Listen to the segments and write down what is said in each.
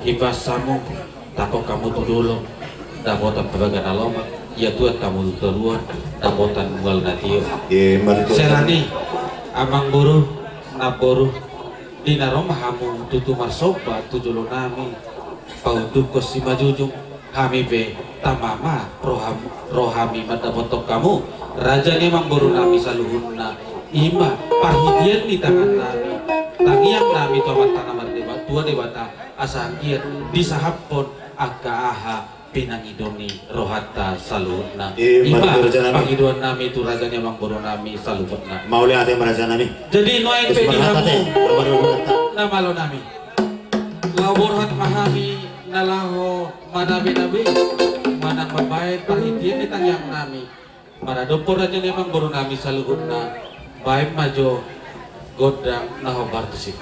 ibas samu tako kamu tu dulu dapotan pebagan aloma ya tuat kamu tu keluar dapotan mual natio serani amang buru naboru di naroma hamu tutu masoba tujulo nami paudu kosi majujung hami be tamama rohami mata botok kamu raja ni mang buru nami saluhunna ima pahidian di tangan nami tangiang nami tomat tanaman dewa tua dewata asangkiat disahapon aga aha pinangidoni rohata saluhunna ima pahiduan nami tu raja ni mang buru nami saluhunna mau lihat yang raja nami jadi noen pe dihamu nama lo nami laborhat mahami nalaho manabe-nabe manang babae pahidian di tangiang nami para dopor aja memang baru nami saluhutna baik majo godang nahobar tusik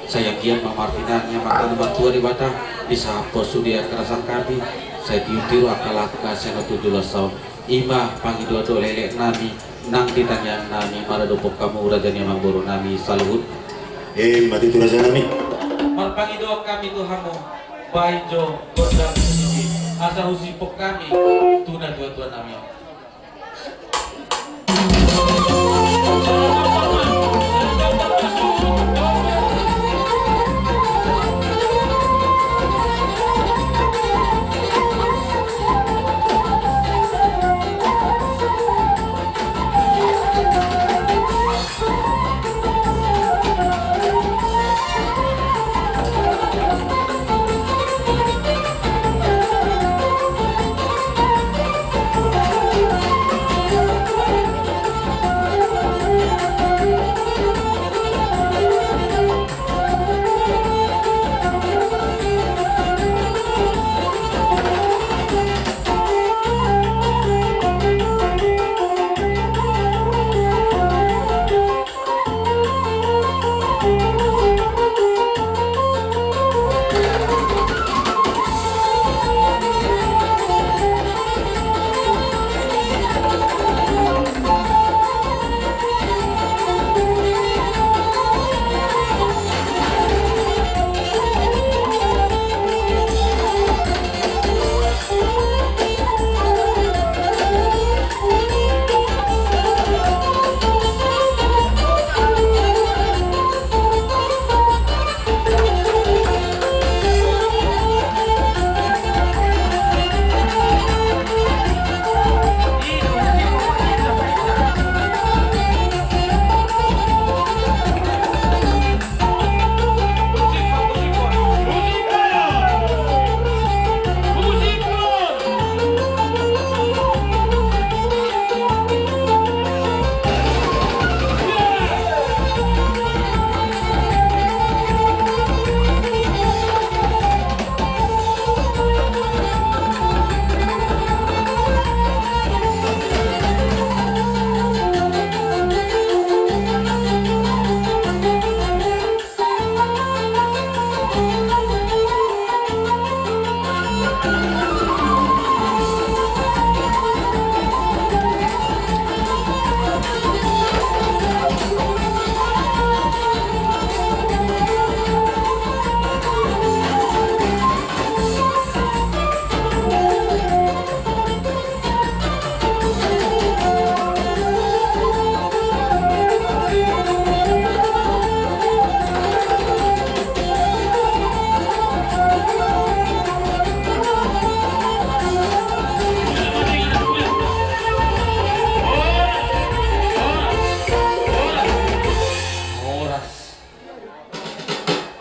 saya kian mamartinanya maka nomor tua di batang bisa posudia kerasan kami saya tiru akalaka seno 17 tahun ima pangi dua lele nami nang ditanya nami mara dopok kamu rajanya mangboro nami salut mati tu raja nami. Marpangido kami Tuhanmu, Baijo, Godang Sisi, asa husipok kami, tuna dua-dua nami.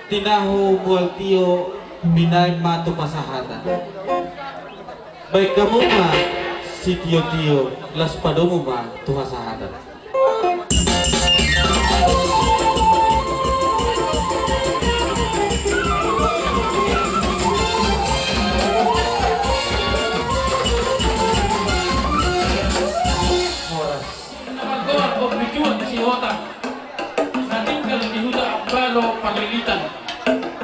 Tinahu bual tio binay matu pasahatan. Baik kamu mah si tio las padomu mah tu pasahatan. Paglilitan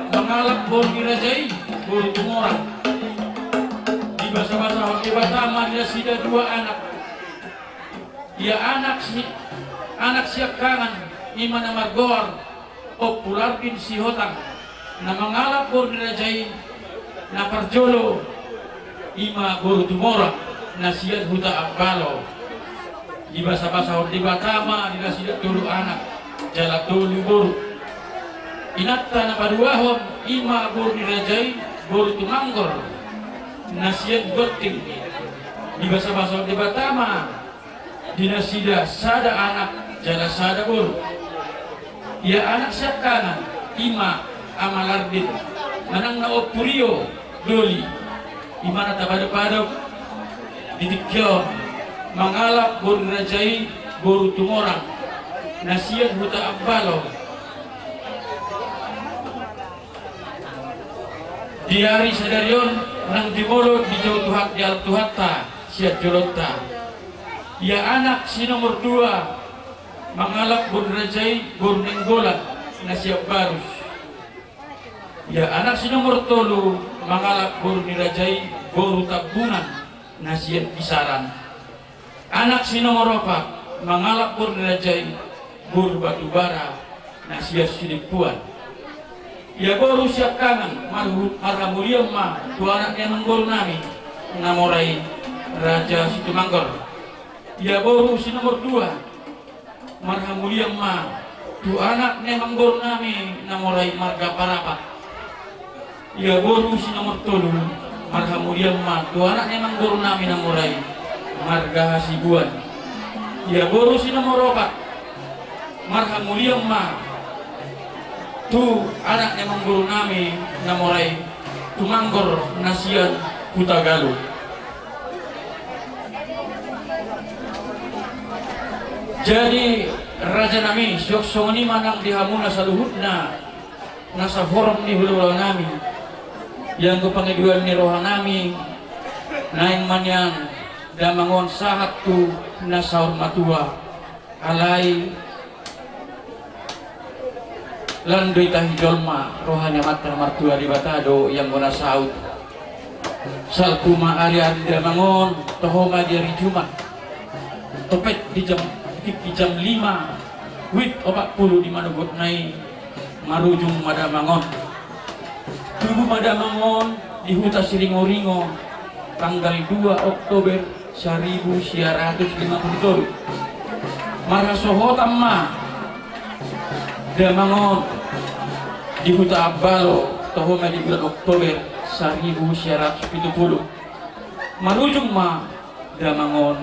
mengalap bor dirajai bor tumorang di basa-basa di Batama dia sida dua anak dia anak siap kangen imana margor popular bin si hotang na mengalap bor dirajai na parjolo ima bor tumorang na siat huta abbalo di basa-basa di Batama dia sida dulu anak jalak dulu bor inatta na paduahon ima bor dirajai bor tumanggor nasiat goting di basa-basa di Batama dinasida sada anak jala sada bor ya anak siap kanan ima amalardin manang na opurio doli imana tabado-pado ditikyo mangalap bor dirajai bor tumorang nasiat huta abbalo di hari sadarion nang dimolo di jauh Tuhan di alam Tuhatta siat jolota ya anak si nomor 2 mangalap bor dirajai bor nenggolan na siap barus ya anak si nomor 3 mangalap bor dirajai bor tabunan na siap kisaran anak si nomor 4 mangalap bor dirajai bor batubara nasia sidik puan. Ya baru siap kangen marhamuliam ma tu anaknya menggol nami namorai Raja Situmanggor. Ya baru si nomor 2 marhamuliam ma tu anaknya menggol nami namorai Marga Parapat. Ya baru si nomor 3 marhamuliam ma tu anaknya menggol nami namorai Marga Hasibuan. Ya baru si nomor 4 marhamuliam ma tu anaknya mengguru nami namorai Tumanggor Nasian Hutagalu. Jadi raja nami syok songoni manang dihamuna saluhutna nasa forum di hulu nami yang kepangiduan ni roha nami naing manyang damangon sahat tu nasa hormatua alai landui tahi jolma rohanya mata martua di batado yang guna saut salkuma ari-ari damangon tohoma di hari Jumat topet di jam 5 wit 40 di manugot nai marujung madamangon tubuh madamangon di huta Siringo-ringo tanggal 2 Oktober 1950 marasohotam ma damangon di huta Abalo tohoma di bulan Oktober 1970 marujung ma damangon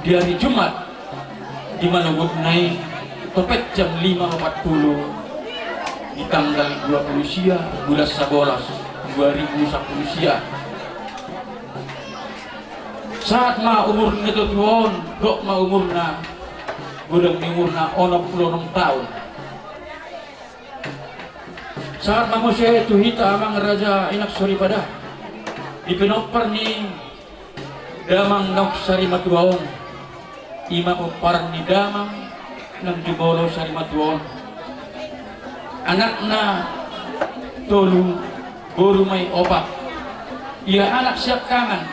di hari Jumat di manugot nai topet jam 5.40 di tanggal 20 sia bulan 11 2010 sia saat ma umur nito tuon dok ma umurna gudang umurna 66 tahun saat manusia itu hita amang raja inak suri pada di penopar ni damang nok sari matuaong ima uparan di damang ng jubolo sari matuaong anak na tolu buru may opak ia anak siap kangan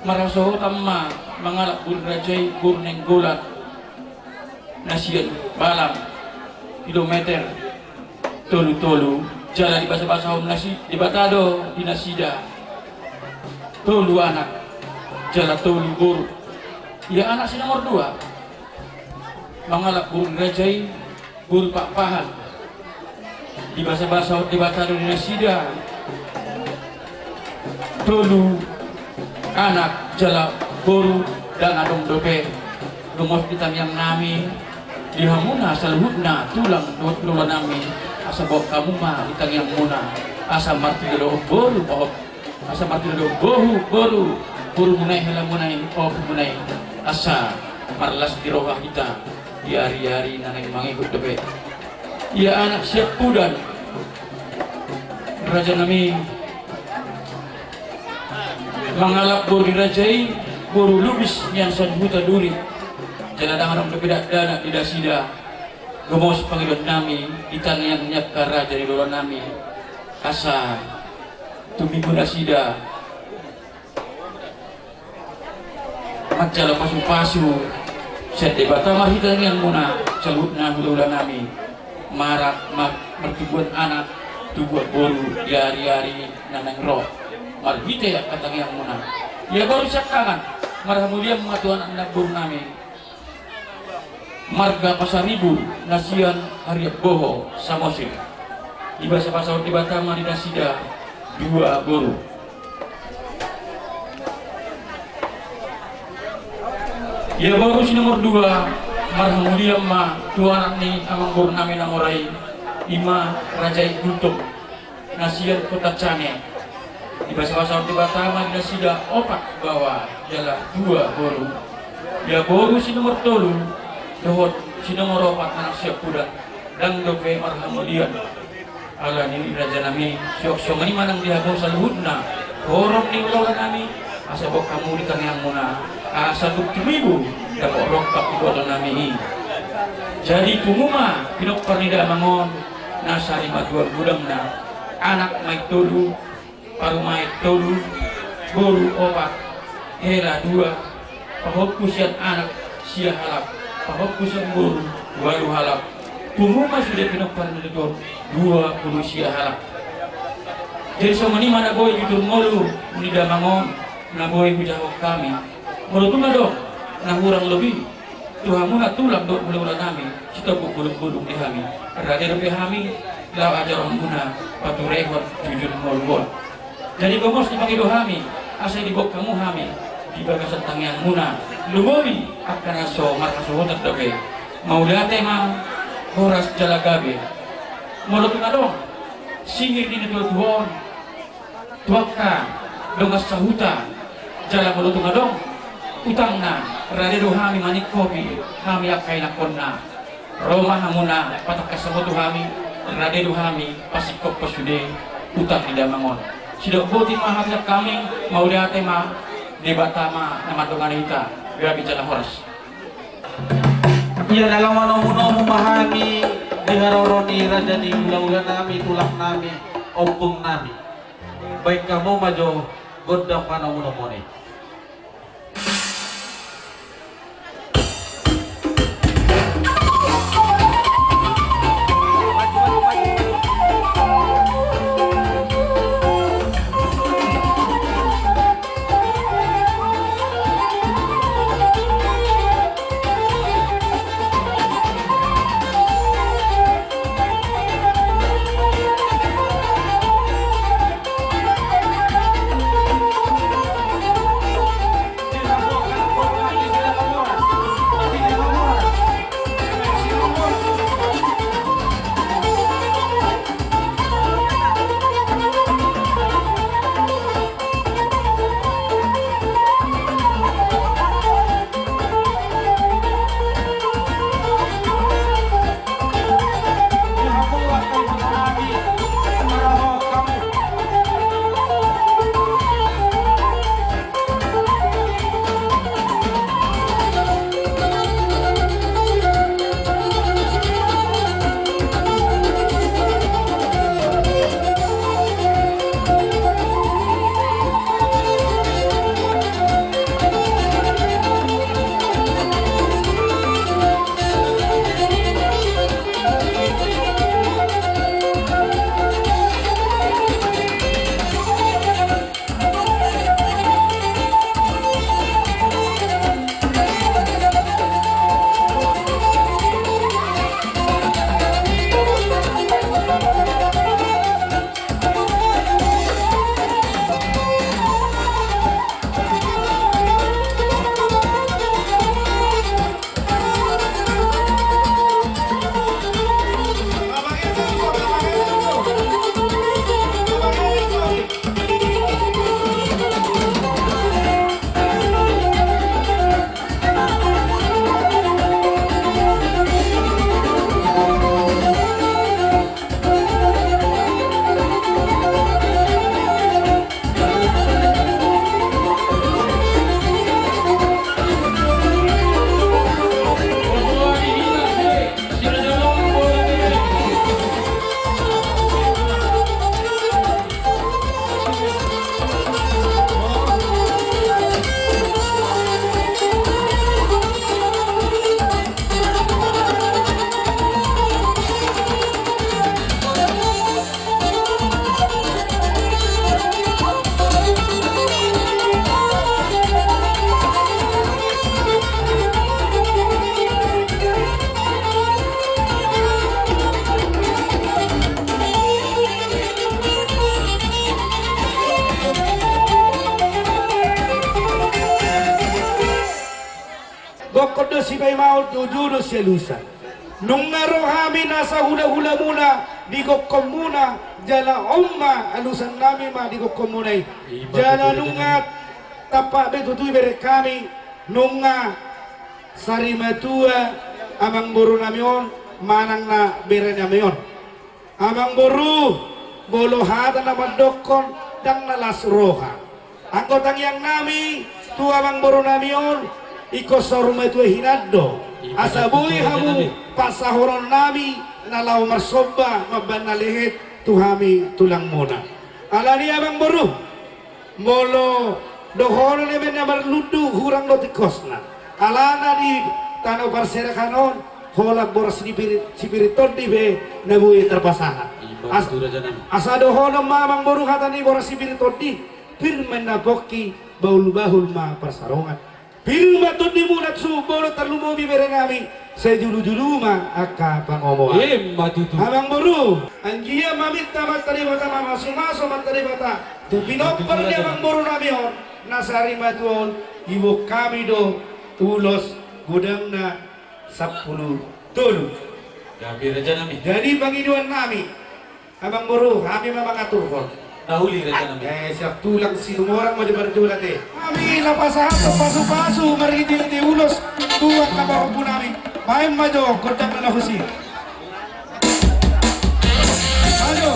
marasoho tamma mangalak bur rajay burneng gulat nasiyan balang kilometer tolu jalan di basa-basa nasi di batado di nasida tolu anak jalan tolu buru ya anak si nomor 2 mangalak bur rajay bur pak pahan di basa-basa di batado di nasida tolu anak jalan buru dan adong dope rumos kita yang nami dihamuna saluhutna tulang tulang nami asa bawa kamu mah di yang muna asa marti do boru pohon asa marti do boru munai hela munai pohon munai asa marlas di roha kita di hari-hari nanai mangikut dope ia anak siap pudan raja nami mangalap boru dirajai boru lubis yang sanhuta duri jalan orang berbeda dana tidak sida gomos pangidot nami itan yang nyakar raja di luar nami asa tumi pun sida macala pasu-pasu set debata mahitan yang muna celutna luar nami marak mertubuan anak tubuh boru di hari-hari nanang roh marhite ya katang yang muna ya baru syakangan marhamulia mengatuan anak boru nami Marga Pasaribu Nasian Hariat Boho Samosir di bahasa di Batama di Nasida 2 boru ya baru si nomor 2 marhamulia ma tuan ni amang boru nami namorai Ima Rajai Guntuk Nasian Kota Cane di bahasa di Batama di Nasida opak bawah jalan 2 boru ya baru si nomor 3 dohot si nomor 4 anak siap kuda dan dope marhamulian ala ni raja nami syok songani manang dihago saluhutna horok ni ulah nami asa bok kamu di yang muna asa buktumibu dapat rokap ibu nami jadi punguma pinok pernida mangon nasari madua gudang na anak maik tolu paru maik tolu boru opak hela 2 pahokusian anak sia halap pahokusian boru waduh halak pumuma sudah pinokpan itu dua manusia halak jadi somani mana boy gitu ngolu ni damangon na boy bujahok kami menurut dong nah kurang lebih Tuhan nak tulang dok bulan kami kita bulung di kami rade lebih kami lau ajar orang guna patu rekod jujur ngolbon jadi gomos dipakai do kami asal dibok kamu kami di bagasan tang yang guna lumobi akan aso markaso hotat doke mau date mang horas jalagabe menurut dong singir di tuan tuaka dongas sahuta jala menurut dong utang na rade do kami manik kopi kami akai nakonna Roma hamuna patak kasabot kami rade do kami pasikop pasude utang di damangon sidok boti mahatnya kami mau date ma debatama nama dongan kita grabe jala horas ya dalam manomuno memahami diharoroni raja di ulah-ulah nami tulang nami ompong nami baik kamu majo godang manomuno mone Gokodo si bay maut jujudo selusa. Nung narohami nasa hula-hula muna di gokom muna jala umma alusan nami ma di gokom muna jala nungat tapak betutu bere kami nunga sarimatua amang boru namion manang na bere namion amang boru bolo hata na madokon dang nalas roha anggotang yang nami tu amang boru namion iko soruma itu hinado asabuhi hamu pasahoron nami nalau marsoba mabana lehet tuhami tulang mona alani abang boru molo dohono ne ben nabar ludu hurang do tikosna alana di tanah parsera kanon holak boras sibiriton di be nabui terpasangan. Asado honam mamang boru hatani boras sibiriton di firman naboki baul ma persarongan. Firman ton di munat su boru terlumobi berengami sejulu-julu ma akka pangomoan. Abang boru anjia mamita matari bata mama sumaso matari bata binopper dia abang boru namion nasari matuon ibu kami do ulos gudangna 10 tulu. Jadi Pangiduan nami abang boru kami memang atur kon. Dahuli raja nami. Siap tulang si orang mau diberjulat kami lapasahan pasu-pasu mari di ulos tuang kabar pun nami. Main maju kodang na husi. Maju.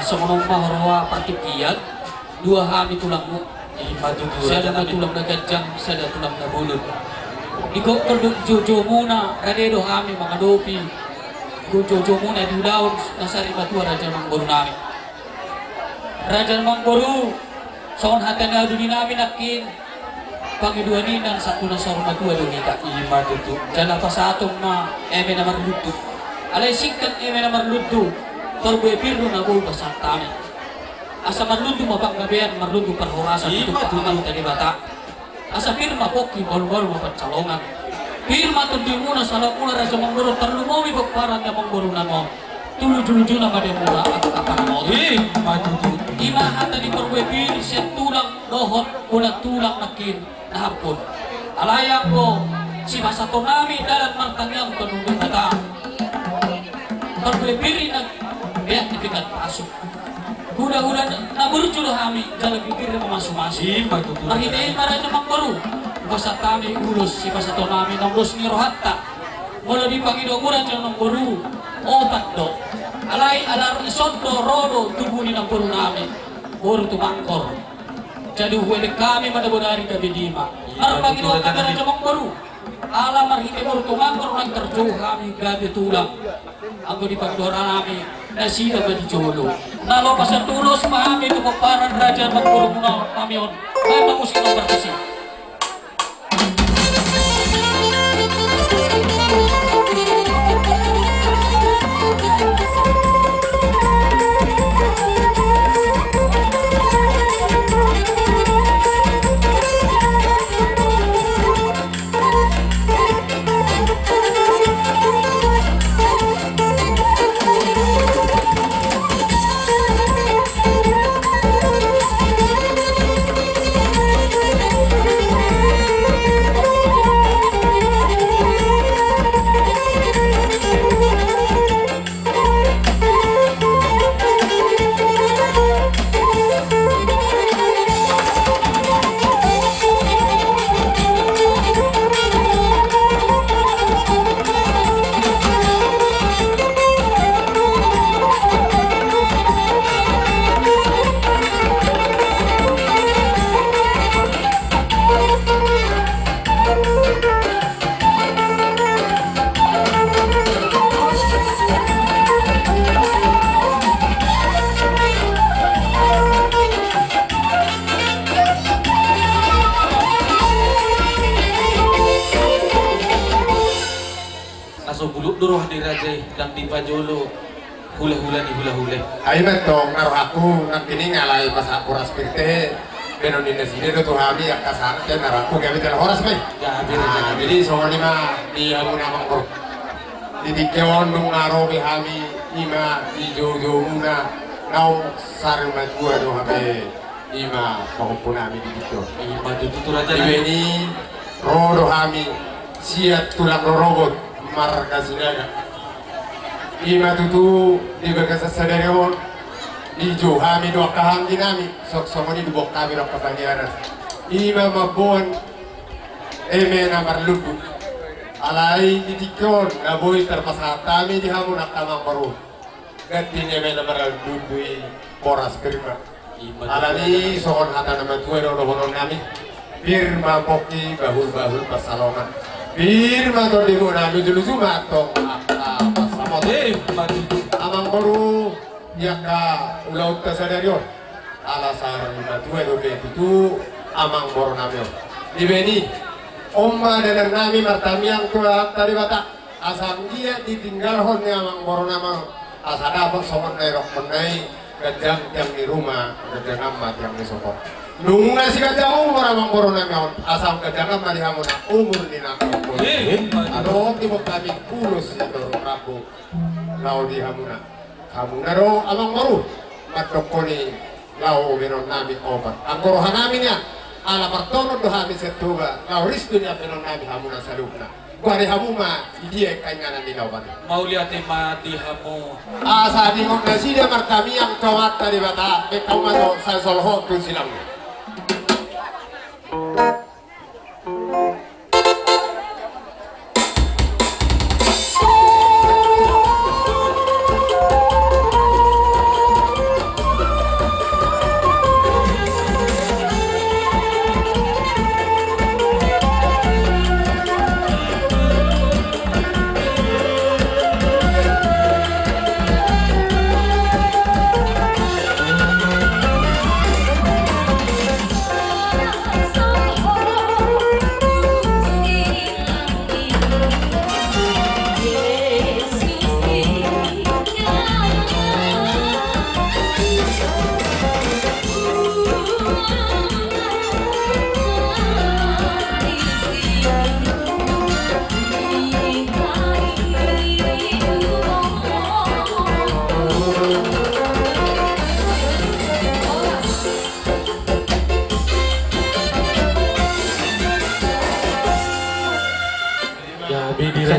Semono mahorwa partikian dua kami tulang mu saya ada tulang na gajang saya ada tulang na bulut iko kerduk jojo muna radedo kami mga dopi iko jojo muna di daun nasari matua raja mangboru nami raja mangboru soon hatan na duni namin nakin Pangiduan ninang satu na sorma tua duni ka ima tutu jana pa sa atong ma eme na marlutu alay singkat eme na marlutu Torbe pirno na gol pasantami. Asa marludu mapanggabean marludu perhorasan itu ketunan tadi bata. Asa firma poki bol-bol mapancalongan. Firma tundi muna salah muna raja manggoro terlumowi bakparan na manggoro namo. Tulu-julu na pada muna at kapan mo. Matutu. Ima hata di torbe pir siya tulang dohot muna tulang nakin nahapon. Alayang ko si masato nami dalam martangyang penunggu bata. Torbe pir na biar dipikat pasuk. Hula-hula naburjulo kami jalan pikir na masuk-masuk. Marhitiin maraja mangbaru. Basa kami ulus si pasato namin ng bus ni Rohatta. Mula di Pangiduan raja mangbaru. Otak do. Alay alar isoddo rodo tubuh ni ng buru namin. Buru tumangkor. Jadi huwele kami madabodari kabidima. Ar Pangiduan raja mangbaru. Alam marhiti buru tumangkor nagterjuh kami gabi tulang. Ang di Pangiduan namin na sila ba di Jolo. Nalo pa sa tulos pa kami tumaparan raja magpuro muna kami yun. Kaya mamusik ng partisi. duruh di rajay lang di pajolo hula-hula ni hula-hula. Ay dong naruh aku nang kini ngalai pas aku raspirte benon di sini do tuh kami yang kasar dan naruh aku kami telah horas bay. Jadi soal lima di aku nama ko. Di dikewan nung ngaro be kami ima di jojo muna nau sarma dua do kami ima pangupun kami di situ. Ima tutur aja Di ini rodo kami siat tulang robot marga sinaga. Ima tutu di bagasa sadarewon di jo kami do kahang dinami sok somoni di bok kami do kapanyaran. Ima mabon na marludu alai di tikon na boy terpasat kami di hamun tamang baru. Ganti eme na marludu poras kerima. Alani soon hata naman tuwe do honon nami. Firma poki bahul-bahul pasalongan. Firma to di muna luju-luju matong pasamot. Amang baru yaka ulaut tasadarion. Alasar matuwe do begitu amang baru nami. Di beni omma dan nami martamiang tua tadi bata asam dia ditinggal hon amang baru nama asada apa somon nerok menai gajang yang di rumah gajang amat yang di sokot. Nung nasi kajang umur amang baru nami asam gajang amat di hamuna umur di nakal. Ado tibok kami pulus itu rabu lau di hamuna. Hamuna do amang baru matokoni lau benon nami obat. Anggorohan nami nya ala partono do kami setuga lau ristu nya benon nami hamuna salukna. Kuari hamuma dia kainganan di lauban. Mau lihat tema di hamu. Asa di nasi dia martami yang kawat tadi bata bekau mato saya solho tu silang.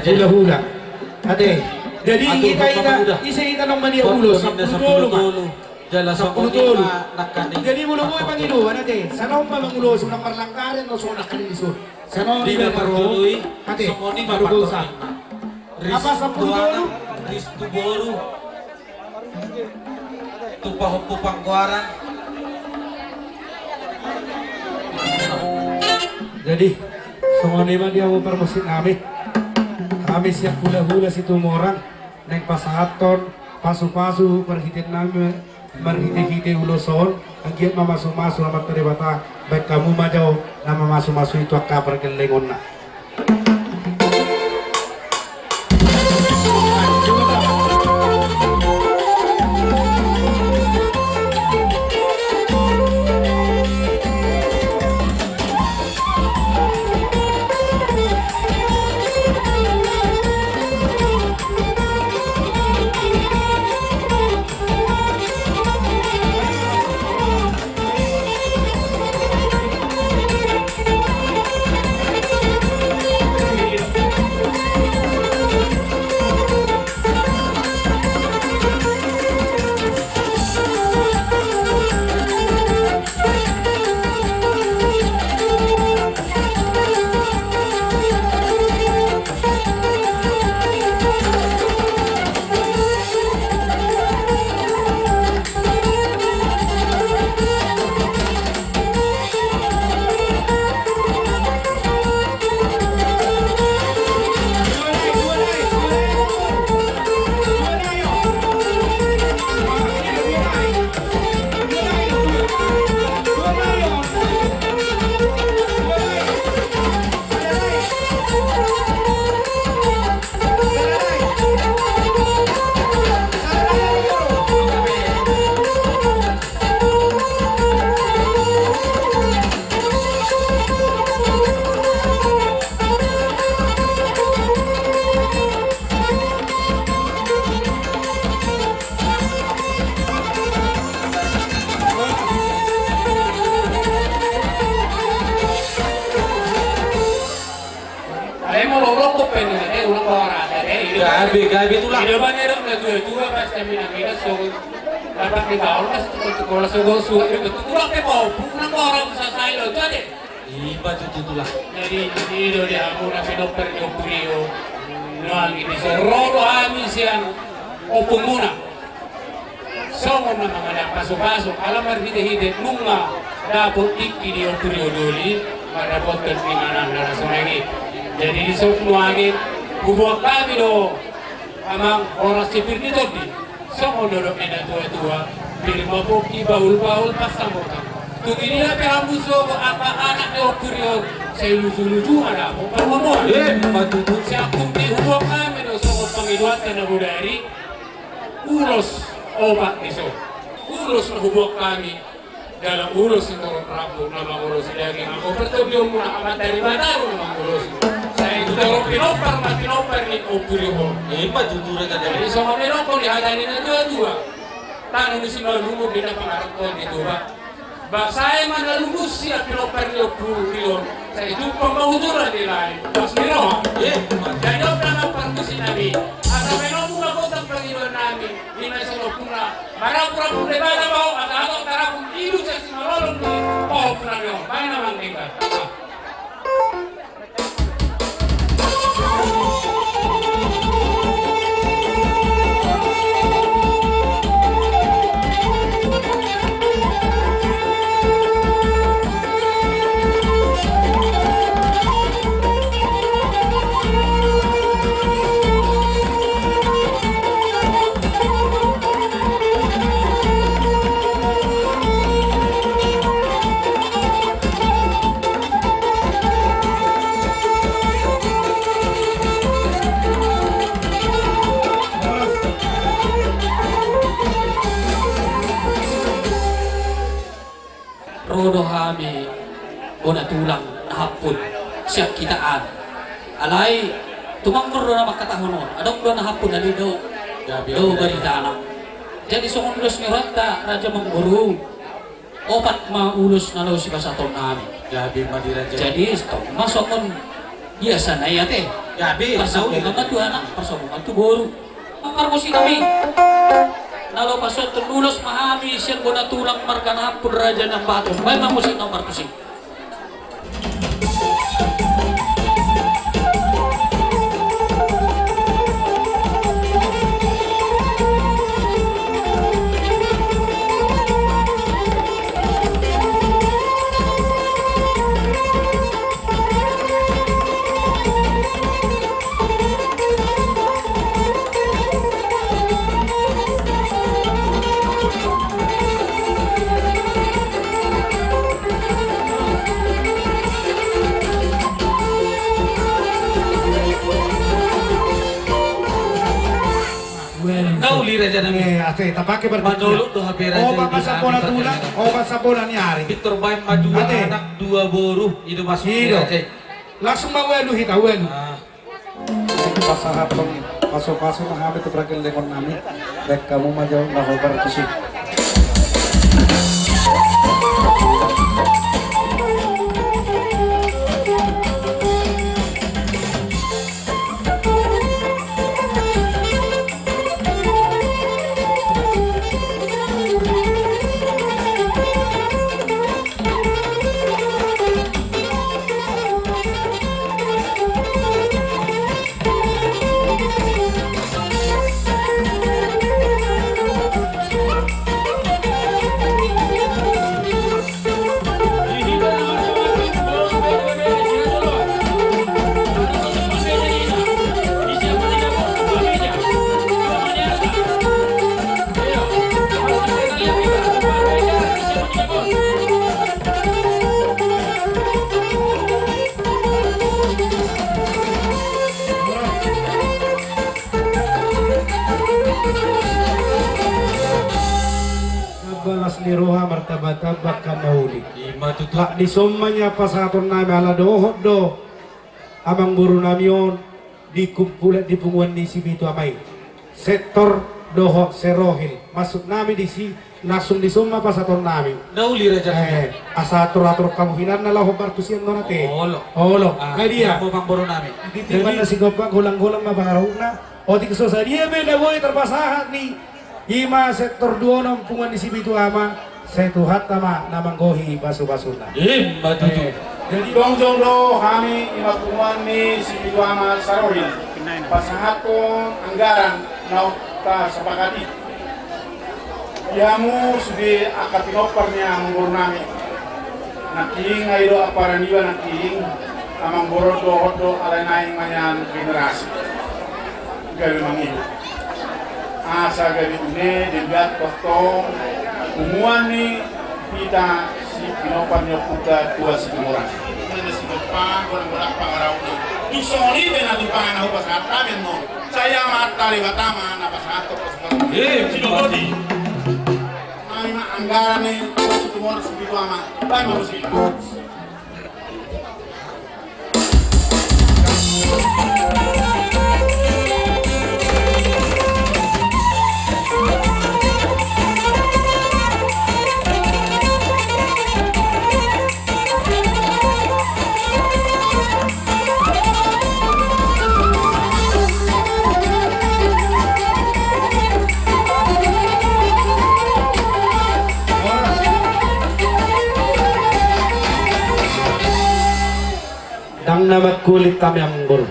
Hula-hula. Ate, jadi kita itanong mani ulo sa pulutulo ma. Jala sa Pulutulo. nakani. Jadi mulu mo Panginoon ate, sana pa mangulo sa nakarlangkaran o sa nakaliso. Sana Di di ba ba partuloy? Ate, Sumoni marugosa. mapatuloy. Apa sa pulutulo? Ristu bolu. Tupahupo pangkuaran. Jadi, semua nema dia mau permesin kami. Kami siap hula-hula si tumorang naik pasahaton, pasu-pasu, perhitin nami, merhiti-hiti uloson, agiat mamasu-masu amat terebata, baik kamu majau, nama masu-masu itu akka pergelengon na. Gabi tulang. Tidak banyak dong na tua pas kami nakita so dapat digaul pas sekolah so itu kurang ke bau kurang orang sa sailo jadi Iba cucu tulang. jadi itu dia aku na pinoper yung purio no ang ini so rolo amin siyang opong muna songon na mga pasok-pasok alamar hide-hide nunga dapat iki di purio doli marapot kan pinganan na sonegi jadi di sok nuangin bubuak kami do amang orang sipir ni tadi songon dodok na tua-tua birma boki baul-baul pasang-pasang ini apa yang musuh apa anak de okurio saya lucu-lucu ada apa ngomong matutu. siapa di hukum kami do so pengiduan tanah budari ulos obat iso ulos na hubok kami dalam ulos itu rabu nama ulos daging aku bertemu muna amat dari mana nama ulos saya itu kalau pinopar ni okurio Iba cucu reka jadi dari. sama menopor dihadani na dua tanah di sini lumur di depan arah itu Ba saya mana lulus siya pinoperyo puriyon sa itu pembahuturan nila pas nilo jadi orang perkusin namin at meron mga kotang Panginoon namin hinay sa lopuna marapura kung lebada ba at ano tara kung ilo sa simalolong ni pahopuna nyo may naman tingka rodo hami bona tulang nahapon siya kitaan alay tumangkor do na makatahonon adong do nahapon na do barita anak jadi sungundos ni Randa Raja Mangguru opat maulos na lo si kasaton nami Gabi madira jadi masokon biasa na yate Gabi persabungan tu anak persabungan tu boru makar mo si kami nalo pasot terlulos mahami siyang bona tulang marganahap pun raja ng baton may mamusik nomor kusik Nauli raja namin. Ate, tapake Manulot do habi raja. Obat sa bola tulang, obat sa bola nyari. Victor Baim maju Ate. anak dua boru itu masuk Hido. raja. Langsung mawelu hita, welu. Pasahapon paso-paso na kami to prakil lekon nami dek kamu majaw na hobar to si Balas ni roha martabat-tabat kan nauli. Ima tutu. Lak di sommanya pasaton nami ala dohot do amang buru namion dikumpulan di punguan di Sibitu amai sektor dohot serohil masuk nami di si nasum di summa pasaton nami. Nauli raja kami. Asa atur-atur kamu hinan na laho bartusian no nate. Olo. Olo. Kaya dia. Mo pang boro namin. Titipan na si Gopa, gulang-gulang mapangarahog na. O di kaso sa dia may naboy terpasahat ni Ima sektor 2 ng pungan di Sibitu Ama sa tuhat tama na manggohi baso-baso na. Matutu. Jadi Dongjong lo kami imapungan ni si Pidwama Sarohin. Pasahat kong anggaran na sepakati. Yamu sudah akatinopar niya ang boro namin. Naking ayro aparaniwa naking amang boro do alay naing manyan generasi. Gabi mangiyo. Asa gabi une degat kostong umuan ni kita si pinopar niyo puta tua si kumuras. Ini si depan orang-orang pangaraw ni. Isoni din natin panganaw pasahat namin no. Saya matali batama na pasahat ko pasahat. Sinugodi. Kami anggaran ni si kumuras si Pidwama. Tayo mamusila. Dang namat kulit kami ang guru.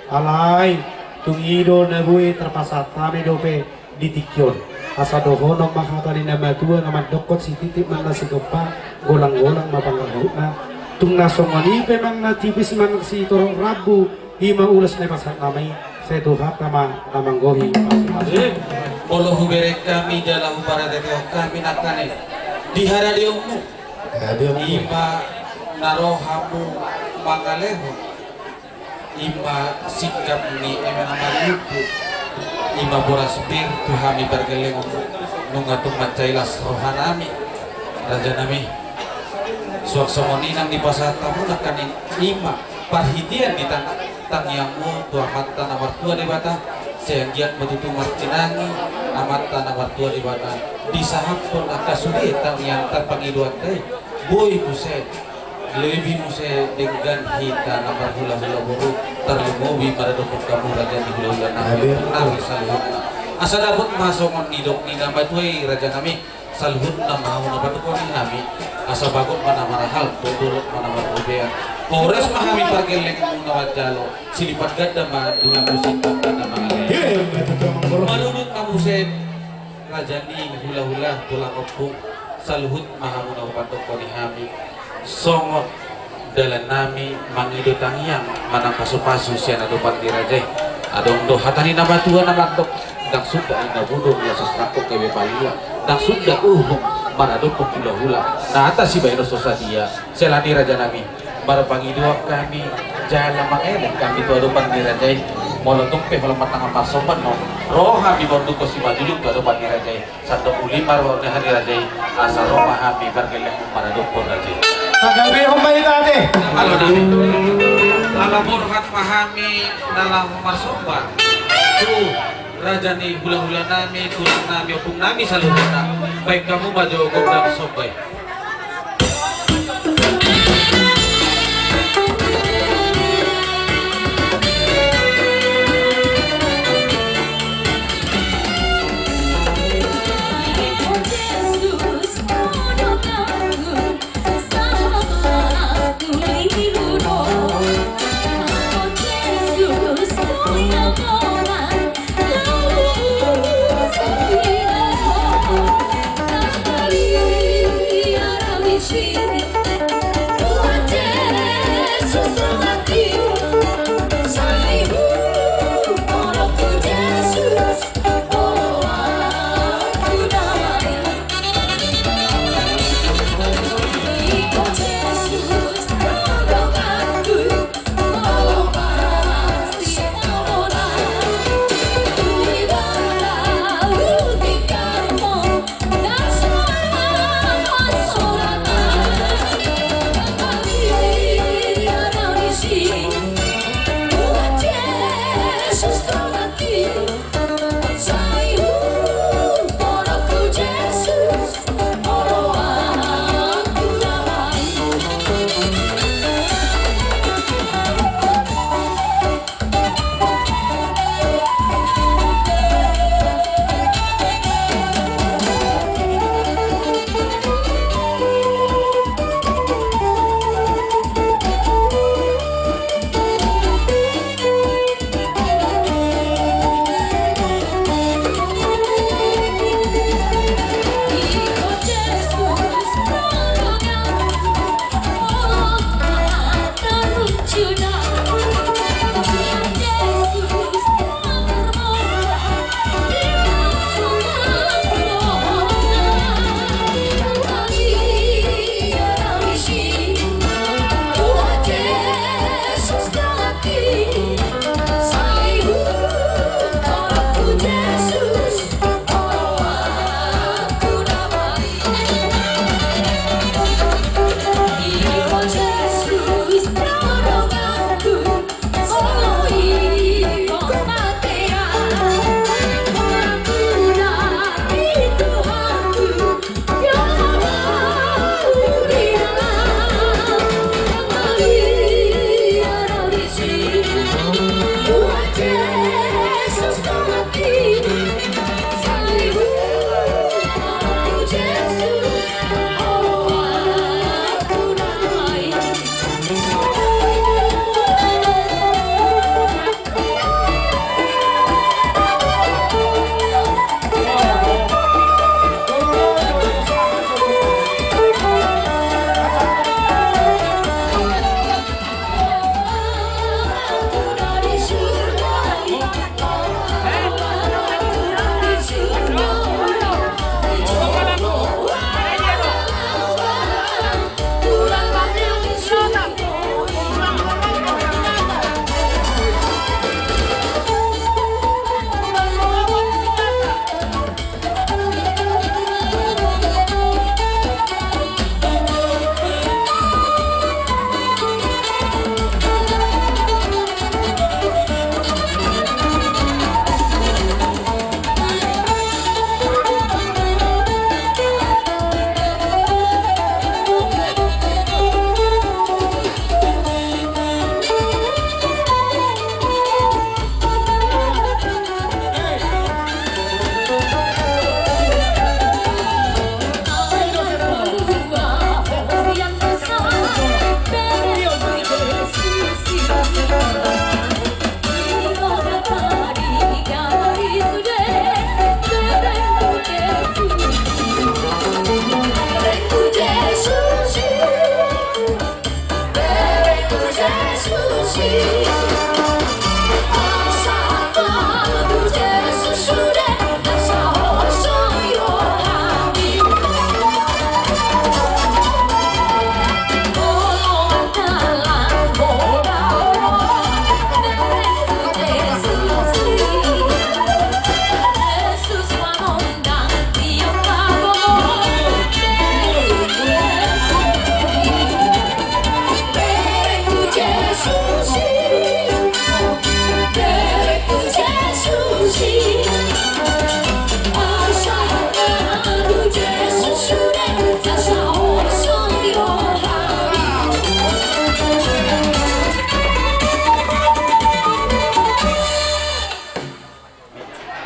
Alay, tungido na buhay terpasat kami dope ditikyon. Asa dohonong makatali na matua nga mandokot si titip man na si Gopa, gulang-gulang mapangarahog na. Tung nasongani pe man na tipis man si Torong Rabu, hima ulas na pasat kami sa tuhat tama na manggohi. Olo huberek kami dalam para dekyo kami nakane. Dihara diongmu. Ima narohamu mangaleho. Ima sikap ni emenamalupu. Ima boras bir tuhami bergeleng nungatung mancailas rohanami. Raja nami. Suak somoni nang di pasat tamu nakanin ima parhitian di tangiamu tuah mata nawar tua di bata seanggiat betutu marcinangi amat tanah wartua di bata disahap pun akasudi tangiang terpangiduan teh boy muse lebih muse dengan hita namar hula-hula buru terlumobi pada dokter kamu raja di hula-hula nabi salhut asa dapat masuk ngidok ni nama tuai raja kami salhut nama mau dapat kau ni nabi asa bagot mana marahal betul mana berbeda Polres mahami pergeleng muna jalo silipat ganda ma dengan musik na mangalay manunod na muset raja ni hula-hula tulang opung salhut mahamuna upatok ko ni hami songot dalan nami mangido tangiang manang pasu-pasu siya na dupat di rajay adong do hatani na batuan na magdok dang suda ina budong ya sasakok kay palia dang suda manadong kong hula-hula na atas si Bayno Sosadia selani raja nami para pangiduak kami jalan mangeleng kami tu adupan di rajay molotong pe malam matang pasopan no roha mi bondu ko si majuluk tu adupan di rajay satu ulimar warna hari rajay asal roha hami bergeleng manadong ko rajay Kagabi humay dati. halo nami alam burhat pahami dalam marsopan tu raja ni hula-hula nami tulang nami opung nami selalu baik kamu baju gobdang sobai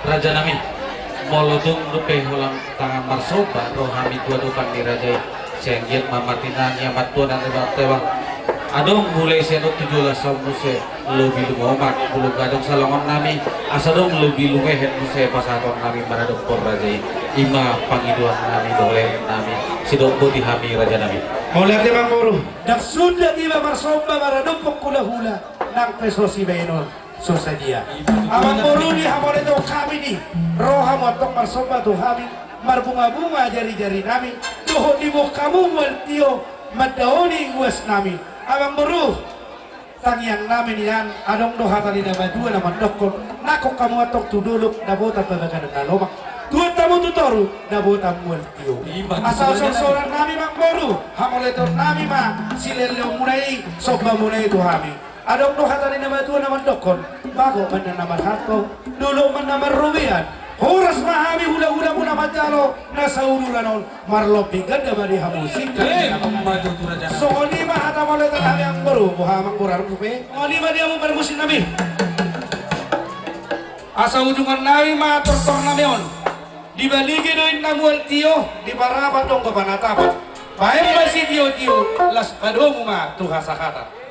Raja nami molodong rupe hulang tangan marsoba rohami dua dukan dirajai senggit mamatina nyamat tuan dan tewa adong mulai senok 17 muse lebih lumomat bulu gadong salongon nami asadong lebih lumehet muse pasakon nami maradong por rajai ima pangiduan nami boleh nami sidok boti hami raja nami Mulai Mang Guru dak sunda tiba marsoba maradong kula-hula nang pesosi benol sosadia Amang Guru ni hamole to kami ni roha motok marsoba tu kami marbunga-bunga jari-jari nami tuh di kamu waltio madaoni was nami Amang Guru tangiang namin yan adong doha tali na badua na mandokon nako kamu atok tuduluk nabota pabaganan na lomak tuan tamu tutoru nabota waltio asal sorsoran nami Mang Guru hamole to nami ma sileleo mulai soba mulai tu kami adong doha tali na badua na mandokon bago man na naman hato dulo man na marubian Horas mahami hula-hula muna majalo nasa uluran marlopi ganda bari hamusik so oni mah hata mulai tanah yang baru buha mangkurar rupe oni mah dia mau bermusim nabi asa ujungan nabi mah tortor nabi on dibaligi doin namual tio di parapat dong kepanatapan baik masih tio las padomu mah tuh hasakata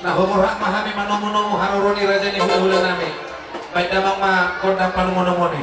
nah humurhak mahami manomo-nomo haruroni raja ni hula-hula nami baik damang ma kondang panumonomo ni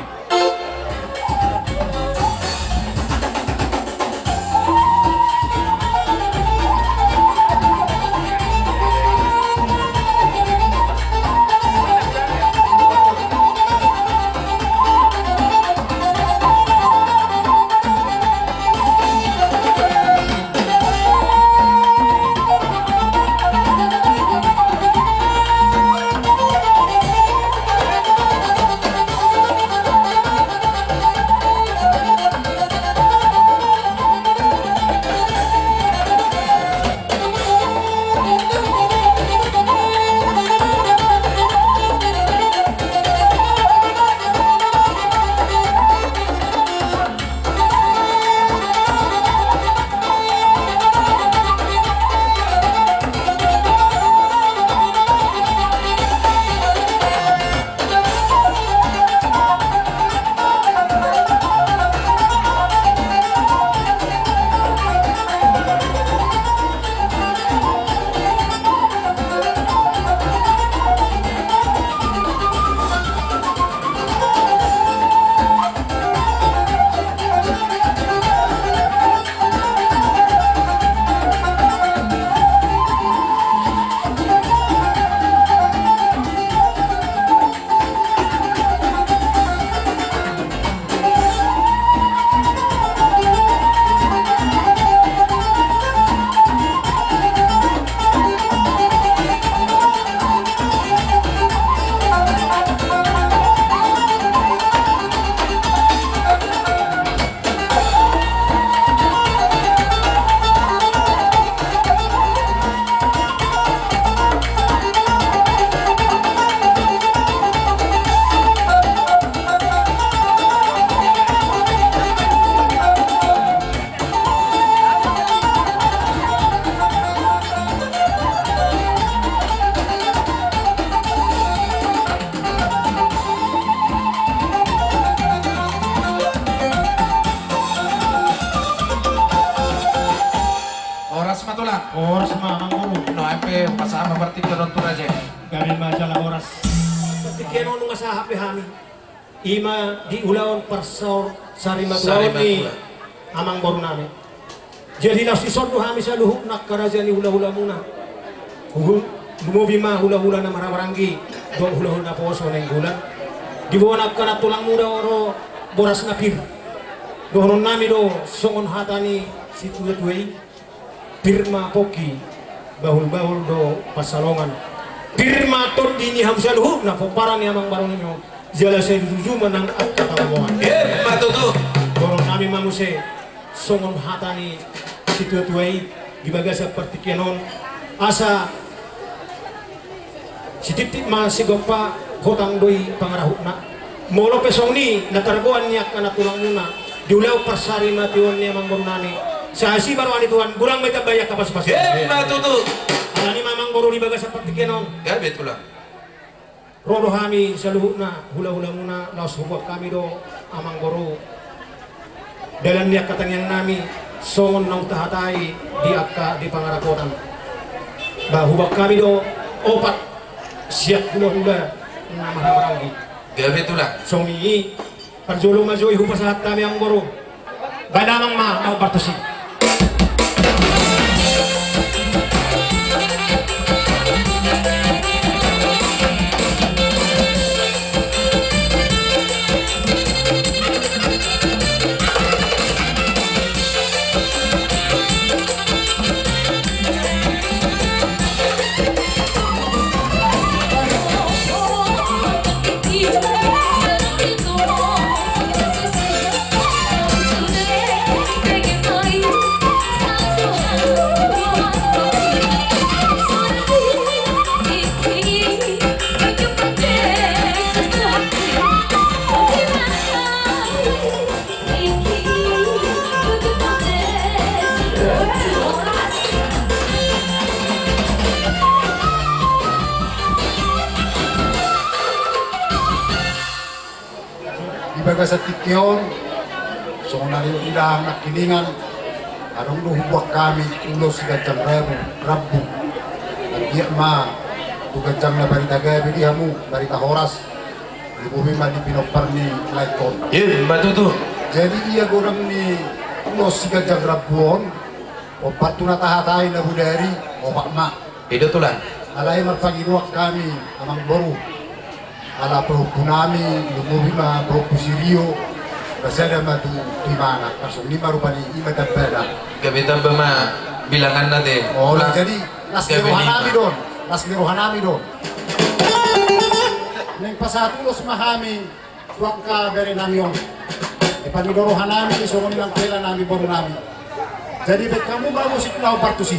Oras mah Mang Guru no empe pasama berarti ke raja kami jala oras. Ketikyan nung sa hapi hami. Ima di ulaon parsor sarimatuaon ni amang baru namin. Jadi las isondo hami sa luhuk nak karaja ni hula-hula muna. Lumubi ma hula-hula na maramaranggi. Doon hula-hula na poso na yung gulan. Di buwan ka na tulang muda oro boras na pir. Doon nami do songon hata ni si tuwe-tuwe. Pirma poki. Bahul-bahul do pasalongan. Pirma tot di ni hamsa luhuk na popara ni amang baru ninyo. Jala saya duju menang at katalamuan. Matutu. Doon nami mamuse songon hata ni si tuwe-tuwe. Gibaga sa partikianon. Asa si titip ma si gopa hotang doi pangarahut na molo pesong ni natargoan niya kana tulang muna diulaw parsari matiwan niya mang borunani sa si baru ani tuan burang may tabaya kapas-pas Matutu. ani mamang boru di baga sa partikianon Gabi tulang. rodo hami sa luhut na hula-hula muna laos hubak kami do amang boru dalam niya katangyang nami songon nang tahatay di akka di pangarakotan bahubak kami do opat siap hula-hula na mahamaranggi Gabi tulang. songi parjolo majoy hupasahat kami ang boro banamang ma bartosi Ibaga sa tikyon, so kung nariyo ilang nakilingan, anong luhubak kami ulo si Gajang Rabu. At di ma, tu Gajang na barita gabi di hamu, barita horas. Di bumi ma di pinopar ni Laikon. Matutu. Jadi iya gorang ni ulo si Gajang Rabuon, o patu na tahatay na budari, o pakma. Pido tulang. Alay marpaginuak kami, amang boru. Ala prokunami lumubima prokusirio basada matu timana kaso lima rupani ima tabada Gabi tambah ma bilangan natin. oh jadi Gabi las hanami don neng pasatulos mahami tuangka dari namion panidoro hanami isongon lang kela nami boru nami jadi bet kamu mau musik lau partusi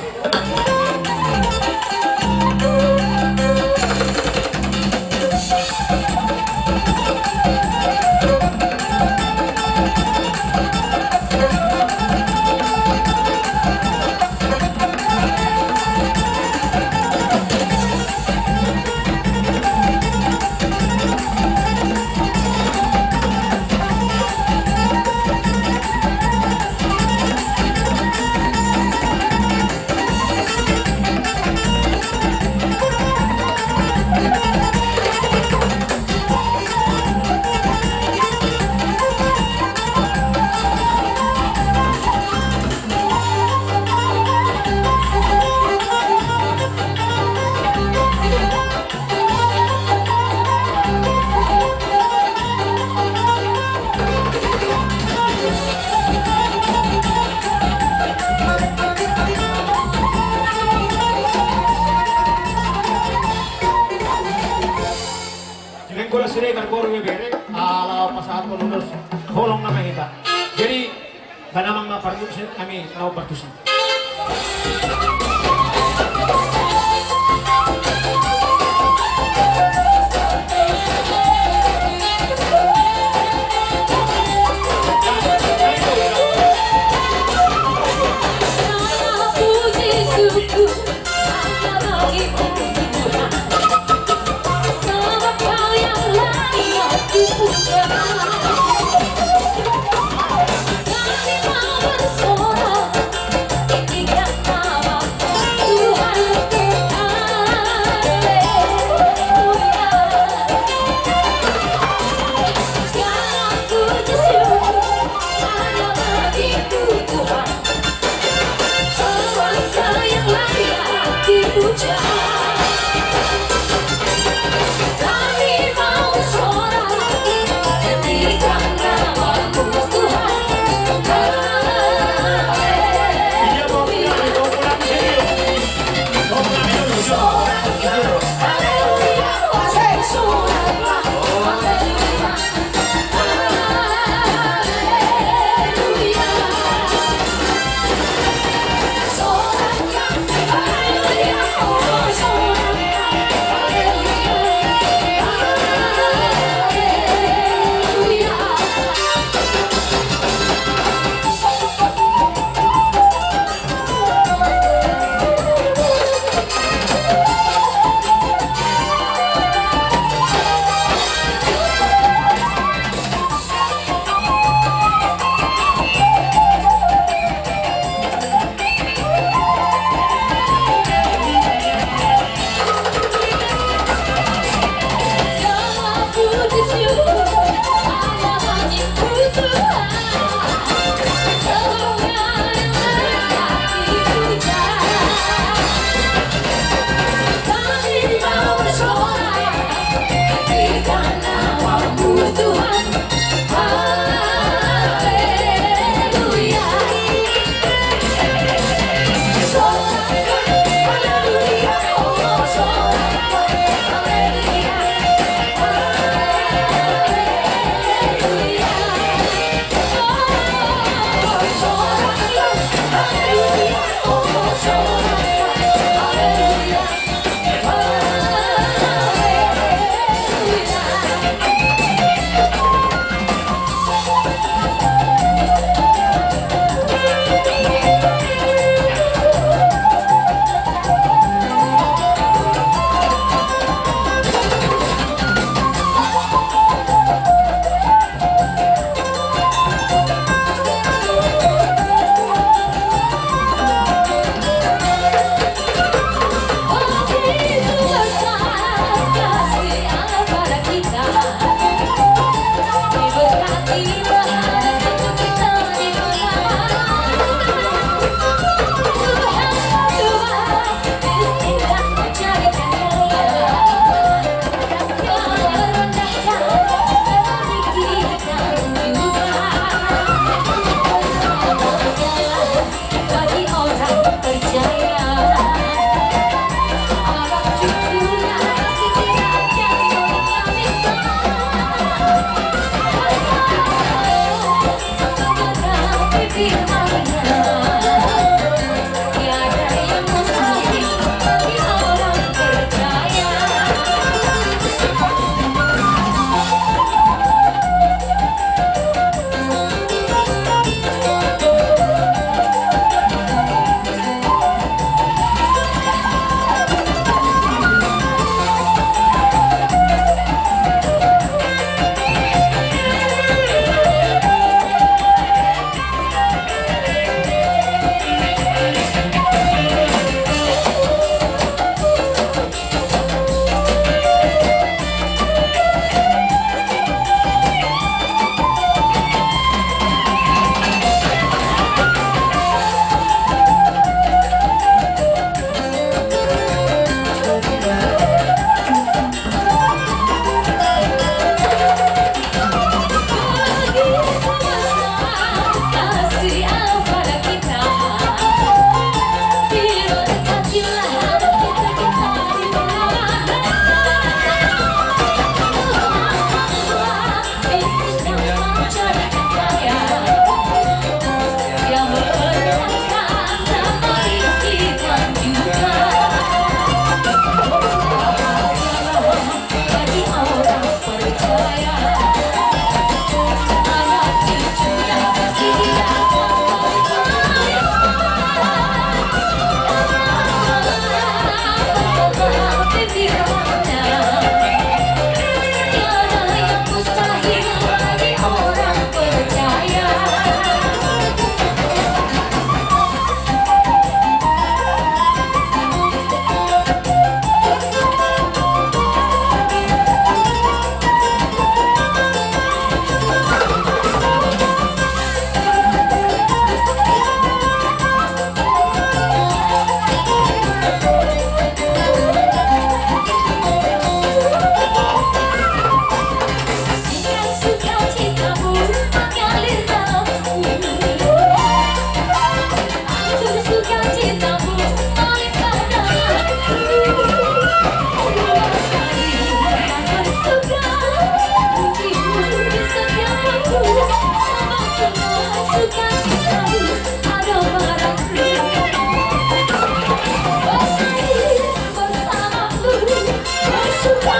holong na mahita. Jadi banamang mapartusin kami lau partusin. Kami mau bersorak,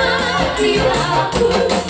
Aku